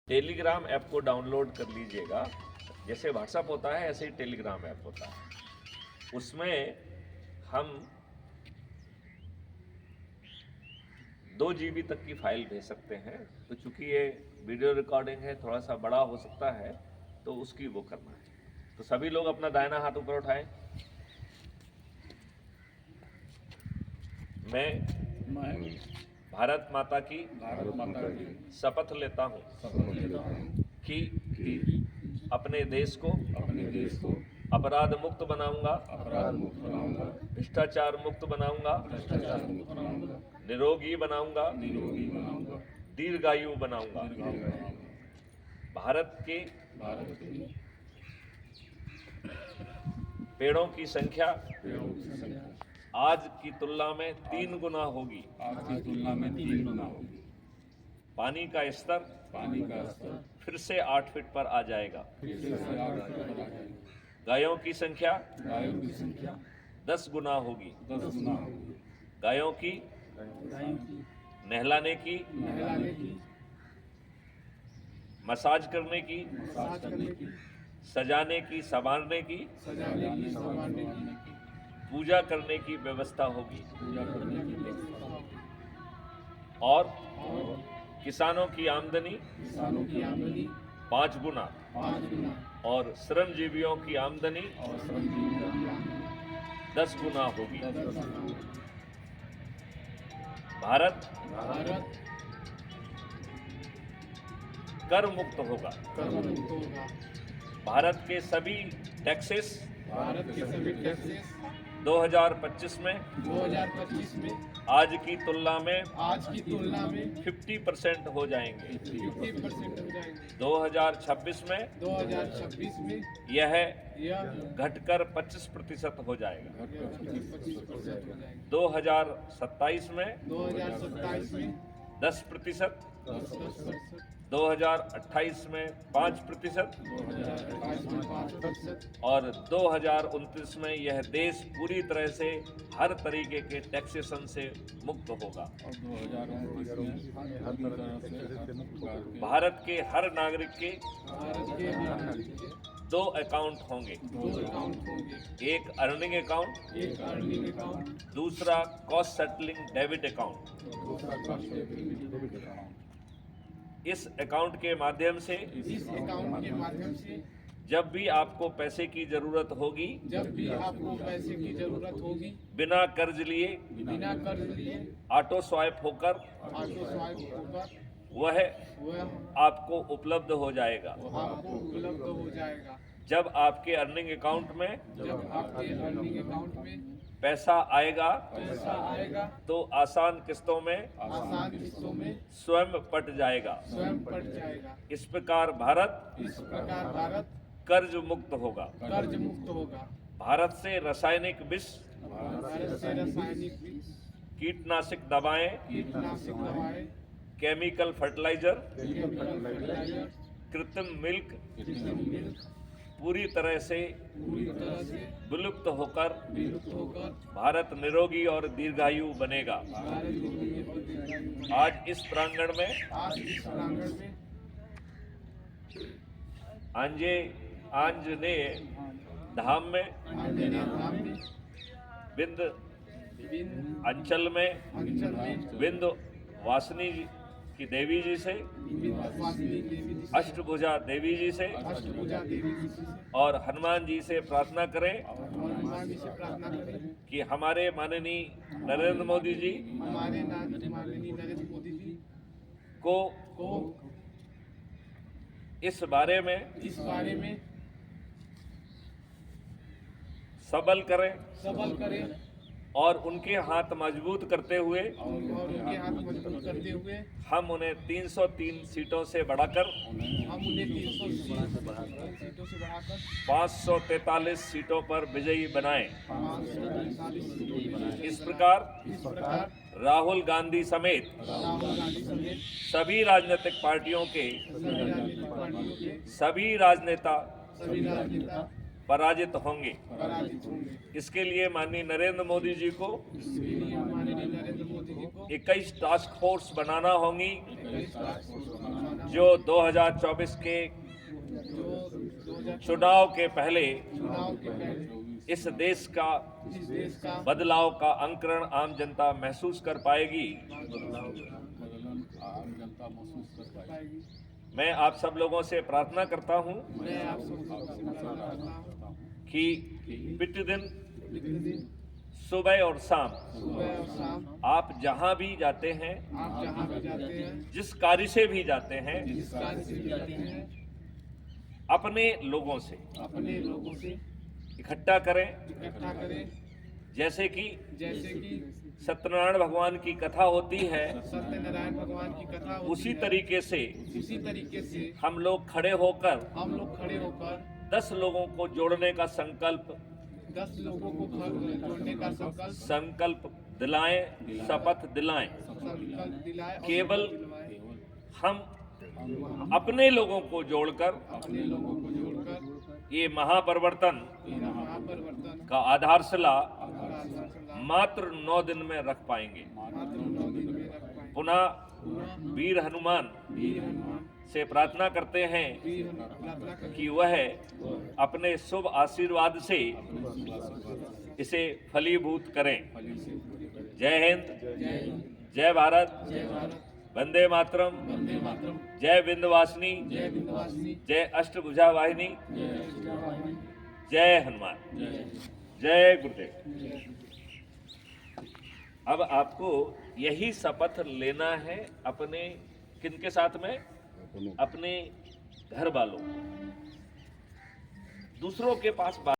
Telegram app को download कर लीजिएगा। जैसे व्हाट्सएप होता है ऐसे ही टेलीग्राम ऐप होता है। उसमें हम 2 GB तक की फाइल भेज सकते हैं। तो चूंकि ये वीडियो रिकॉर्डिंग है, थोड़ा सा बड़ा हो सकता है, तो उसकी वो करना है। तो सभी लोग अपना दाहिना हाथ ऊपर उठाएं। मैं भारत माता की शपथ लेता हूँ कि अपने देश को अपराध मुक्त बनाऊंगा, भ्रष्टाचार मुक्त बनाऊंगा, निरोगी बनाऊंगा, दीर्घायु बनाऊंगा। भारत के पेड़ों की संख्या आज की तुलना में 3 गुना होगी। पानी का स्तर फिर से 8 फीट पर आ जाएगा। गायों की संख्या 10 गुना होगी। गायों की नहलाने की, मसाज करने की, सजाने की, संवारने की, पूजा करने की व्यवस्था होगी। और किसानों की आमदनी 5 गुना और श्रमजीवियों की आमदनी 10 गुना होगी। भारत कर मुक्त होगा। भारत के सभी टैक्सेस 2025 में आज की तुलना में 50% हो जाएंगे। 2026 में यह घटकर 25% हो जाएगा। 2027 में 10%, 2028 में 5% और 2029 में यह देश पूरी तरह से हर तरीके के टैक्सेशन से मुक्त होगा। भारत के हर नागरिक के 2 अकाउंट होंगे। एक अर्निंग अकाउंट, दूसरा कॉस्ट सेटलिंग डेबिट अकाउंट। इस अकाउंट के माध्यम से जब भी आपको पैसे की जरूरत होगी, बिना कर्ज लिए ऑटो स्वाइप होकर वह आपको उपलब्ध हो जाएगा। जब आपके अर्निंग अकाउंट में पैसा आएगा तो आसान किस्तों में स्वयं पट जाएगा। इस प्रकार भारत कर्ज मुक्त होगा। भारत से रासायनिक विष, कीटनाशक दवाएं, केमिकल फर्टिलाइजर, कृत्रिम मिल्क पूरी तरह से विलुप्त होकर भारत निरोगी और दीर्घायु बनेगा। आज इस प्रांगण में आंजनेय धाम में, विंध्य अंचल में विंध्यवासिनी की देवी जी से, अष्टभुजा देवी जी से और हनुमान जी से प्रार्थना करें कि हमारे माननीय नरेंद्र मोदी जी को इस बारे में सबल करें और उनके हाथ मजबूत करते हुए हम उन्हें 303 सीटों से बढ़ाकर 543 सीटों पर विजयी बनाएं। इस प्रकार राहुल गांधी समेत सभी राजनीतिक पार्टियों के सभी राजनेता पराजित होंगे। इसके लिए माननीय नरेंद्र मोदी जी को 21 टास्क फोर्स बनाना होंगी जो 2024 के चुनाव के पहले इस देश का बदलाव का अंकुरण आम जनता महसूस कर पाएगी। मैं आप सब लोगों से प्रार्थना करता हूं कि प्रतिदिन सुबह और शाम आप जहां भी जाते हैं, जिस कार्य से भी जाते हैं, अपने लोगों से इकट्ठा करें। जैसे कि सत्यनारायण भगवान की कथा होती है, उसी तरीके से हम लोग खड़े होकर 10 लोगों को जोड़ने का संकल्प संकल्प दिलाएं, शपथ दिलाएं। केवल हम अपने लोगों को जोड़कर ये महापरिवर्तन का आधारशिला मात्र 9 दिन में रख पाएंगे। पुनः वीर हनुमान से प्रार्थना करते हैं कि वह अपने शुभ आशीर्वाद से इसे फलीभूत करें। जय हिंद, जय भारत, वंदे मातरम, जय विंध्यवासिनी, जय अष्टभुजा वाहिनी, जय हनुमान, जय गुरुदेव। अब आपको यही शपथ लेना है अपने किनके साथ में? अपने घर वालों, दूसरों के पास बात